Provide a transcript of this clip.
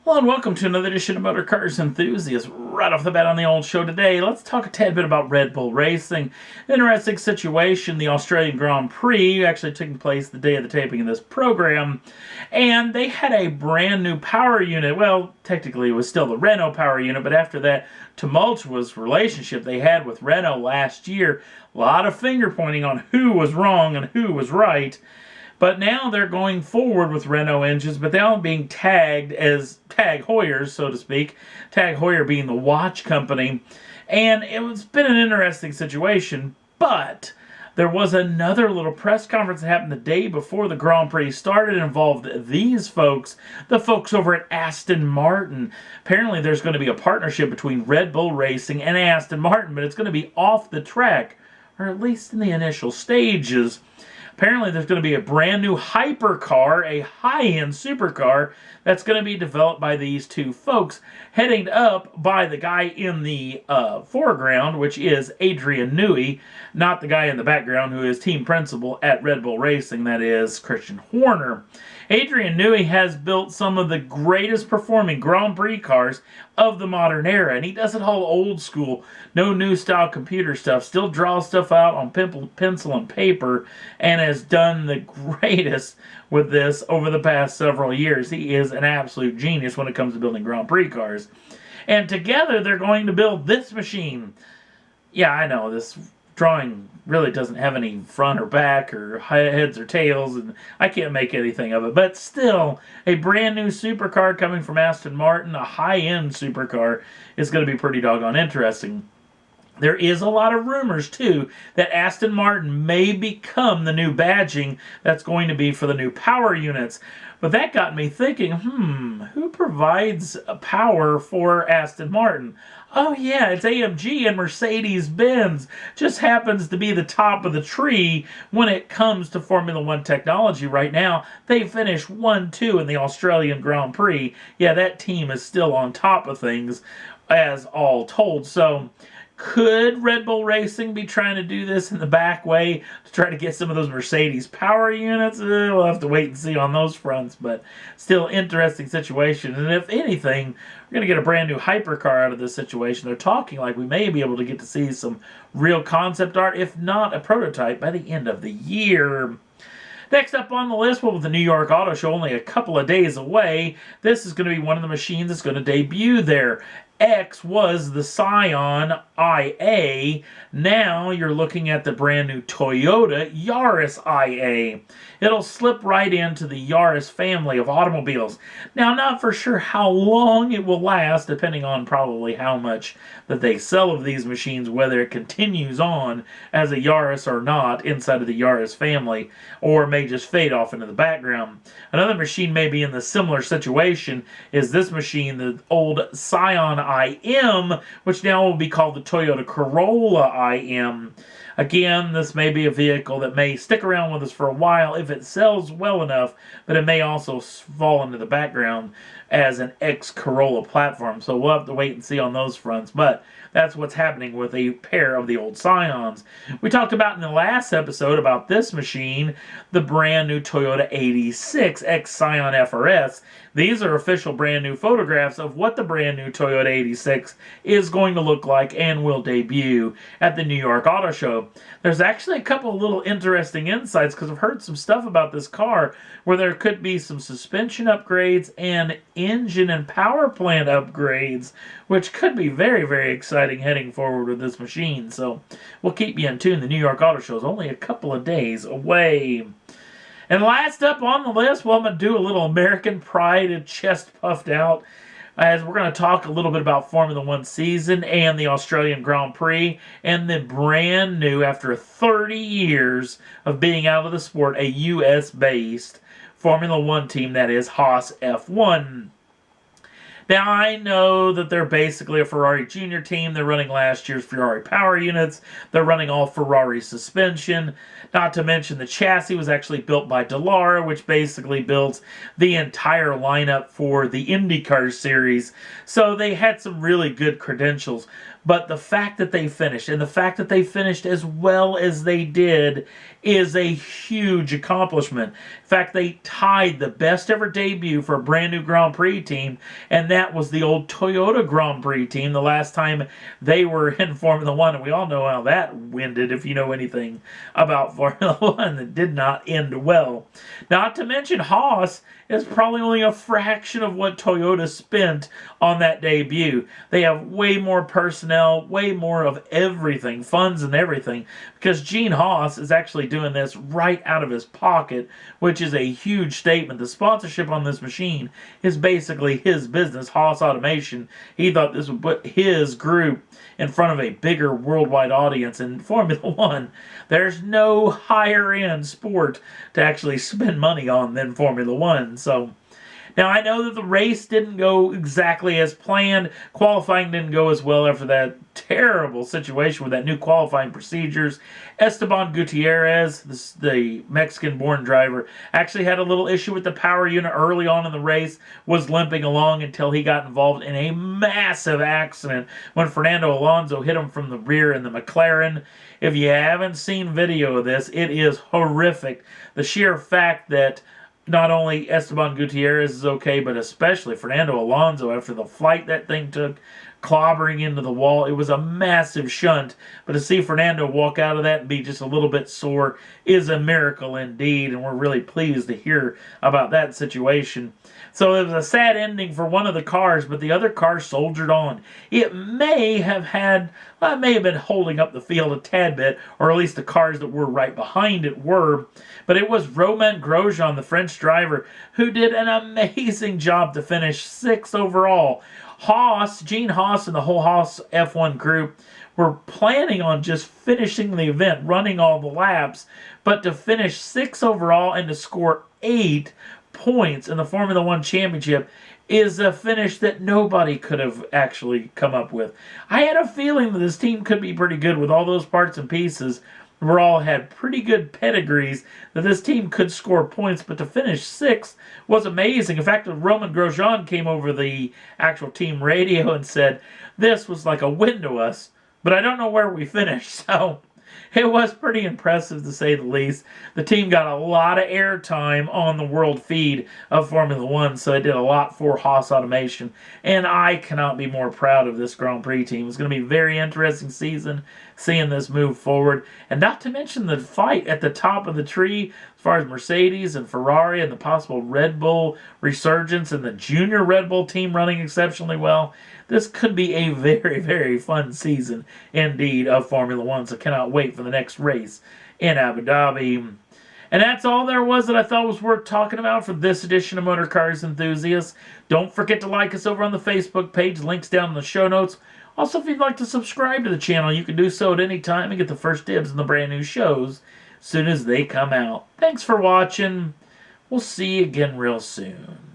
Hello and welcome to another edition of Motor Cars Enthusiasts. Right off the bat on the old show today, let's talk a tad bit about Red Bull Racing. Interesting situation, the Australian Grand Prix actually taking place the day of the taping of this program, and they had a brand new power unit. Well, technically it was still the Renault power unit, but after that tumultuous relationship they had with Renault last year, a lot of finger pointing on who was wrong and who was right. But now they're going forward with Renault engines, but they're all being tagged as Tag Heuers, so to speak. Tag Heuer being the watch company. And it's been an interesting situation, but there was another little press conference that happened the day before the Grand Prix started. It involved these folks, the folks over at Aston Martin. Apparently there's going to be a partnership between Red Bull Racing and Aston Martin, but it's going to be off the track, or at least in the initial stages. Apparently there's going to be a brand new hypercar, a high-end supercar, that's going to be developed by these two folks, heading up by the guy in the foreground, which is Adrian Newey, not the guy in the background who is team principal at Red Bull Racing, that is Christian Horner. Adrian Newey has built some of the greatest performing Grand Prix cars of the modern era, and he does it all old school, no new style computer stuff, still draws stuff out on pencil and paper, and has done the greatest with this over the past several years. He is an absolute genius when it comes to building Grand Prix cars. And together they're going to build this machine. Yeah, I know, this drawing really doesn't have any front or back or heads or tails, and I can't make anything of it. But still, a brand new supercar coming from Aston Martin, a high-end supercar, is going to be pretty doggone interesting. There is a lot of rumors, too, that Aston Martin may become the new badging that's going to be for the new power units. But that got me thinking, who provides power for Aston Martin? Oh yeah, it's AMG and Mercedes-Benz. Just happens to be the top of the tree when it comes to Formula One technology right now. They finished 1-2 in the Australian Grand Prix. Yeah, that team is still on top of things, as all told. So, could Red Bull Racing be trying to do this in the back way to try to get some of those Mercedes power units? We'll have to wait and see on those fronts, but still interesting situation. And if anything, we're going to get a brand new hypercar out of this situation. They're talking like we may be able to get to see some real concept art, if not a prototype, by the end of the year. Next up on the list, well, with the New York Auto Show only a couple of days away, this is going to be one of the machines that's going to debut there. X was the Scion IA. Now you're looking at the brand new Toyota Yaris IA. It'll slip right into the Yaris family of automobiles. Now, not for sure how long it will last, depending on probably how much that they sell of these machines, whether it continues on as a Yaris or not inside of the Yaris family, or may just fade off into the background. Another machine may be in the similar situation is this machine, the old Scion IM, which now will be called the Toyota Corolla IM. Again, this may be a vehicle that may stick around with us for a while if it sells well enough, but it may also fall into the background as an ex-Corolla platform. So we'll have to wait and see on those fronts, but that's what's happening with a pair of the old Scions. We talked about in the last episode about this machine, the brand new Toyota 86 X Scion FRS. These are official brand new photographs of what the brand new Toyota 86 is going to look like and will debut at the New York Auto Show. There's actually a couple of little interesting insights because I've heard some stuff about this car where there could be some suspension upgrades and engine and power plant upgrades, which could be very, very exciting heading forward with this machine. So we'll keep you in tune. The New York Auto Show is only a couple of days away. And last up on the list, well, I'm going to do a little American pride and chest puffed out, as we're going to talk a little bit about Formula One season and the Australian Grand Prix and the brand new, after 30 years of being out of the sport, a US-based Formula One team, that is Haas F1. Now, I know that they're basically a Ferrari Junior team. They're running last year's Ferrari power units. They're running all Ferrari suspension. Not to mention the chassis was actually built by Dallara, which basically builds the entire lineup for the IndyCar series. So they had some really good credentials. But the fact that they finished, and the fact that they finished as well as they did, is a huge accomplishment. In fact, they tied the best ever debut for a brand new Grand Prix team, and that was the old Toyota Grand Prix team the last time they were in Formula One. And we all know how that ended, if you know anything about Formula One. It did not end well. Not to mention, Haas is probably only a fraction of what Toyota spent on that debut. They have way more personnel, way more of everything, funds and everything, because Gene Haas is actually doing this right out of his pocket, which is a huge statement. The sponsorship on this machine is basically his business, Haas Automation. He thought this would put his group in front of a bigger worldwide audience. In Formula One, there's no higher end sport to actually spend money on than Formula One. So now, I know that the race didn't go exactly as planned. Qualifying didn't go as well after that terrible situation with that new qualifying procedures. Esteban Gutierrez, the Mexican-born driver, actually had a little issue with the power unit early on in the race, was limping along until he got involved in a massive accident when Fernando Alonso hit him from the rear in the McLaren. If you haven't seen video of this, it is horrific. The sheer fact that not only Esteban Gutierrez is okay, but especially Fernando Alonso, after the flight that thing took, clobbering into the wall. It was a massive shunt, but to see Fernando walk out of that and be just a little bit sore is a miracle indeed, and we're really pleased to hear about that situation. So it was a sad ending for one of the cars, but the other car soldiered on. It may have been holding up the field a tad bit, or at least the cars that were right behind it were, but it was Romain Grosjean, the French driver, who did an amazing job to finish 6th overall. Gene Haas and the whole Haas F1 group were planning on just finishing the event, running all the laps, but to finish 6th overall and to score 8 points in the Formula One Championship is a finish that nobody could have actually come up with. I had a feeling that this team could be pretty good with all those parts and pieces. We all had pretty good pedigrees that this team could score points, but to finish 6th was amazing. In fact, Romain Grosjean came over the actual team radio and said, this was like a win to us, but I don't know where we finished. So it was pretty impressive, to say the least. The team got a lot of airtime on the world feed of Formula One, so it did a lot for Haas Automation. And I cannot be more proud of this Grand Prix team. It's going to be a very interesting season, seeing this move forward. And not to mention the fight at the top of the tree as far as Mercedes and Ferrari and the possible Red Bull resurgence and the junior Red Bull team running exceptionally well. This could be a very, very fun season indeed of Formula One, so cannot wait for the next race in Abu Dhabi. And that's all there was that I thought was worth talking about for this edition of Motor Cars Enthusiasts. Don't forget to like us over on the Facebook page. Links down in the show notes. Also, if you'd like to subscribe to the channel, you can do so at any time and get the first dibs on the brand new shows as soon as they come out. Thanks for watching. We'll see you again real soon.